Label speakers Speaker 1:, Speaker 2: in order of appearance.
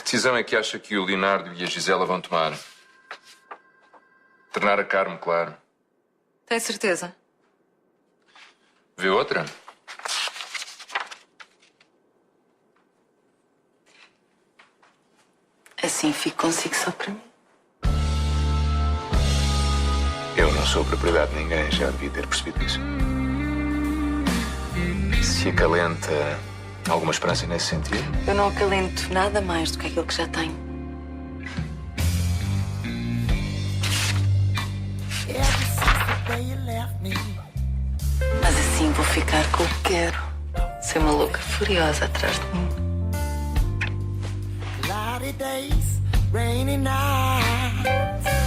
Speaker 1: decisão é que acha que o Leonardo e a Gisela vão tomar? Tornar a Carmo, claro.
Speaker 2: Tem certeza?
Speaker 1: Vê outra?
Speaker 2: Assim fico consigo só para mim.
Speaker 1: Eu não sou propriedade de ninguém, já devia ter percebido isso. Se acalenta alguma esperança nesse sentido?
Speaker 2: Eu não acalento nada mais do que aquilo que já tenho. Mas assim vou ficar com o que quero. Ser uma louca furiosa atrás de mim.
Speaker 3: Cloudy days, rainy nights.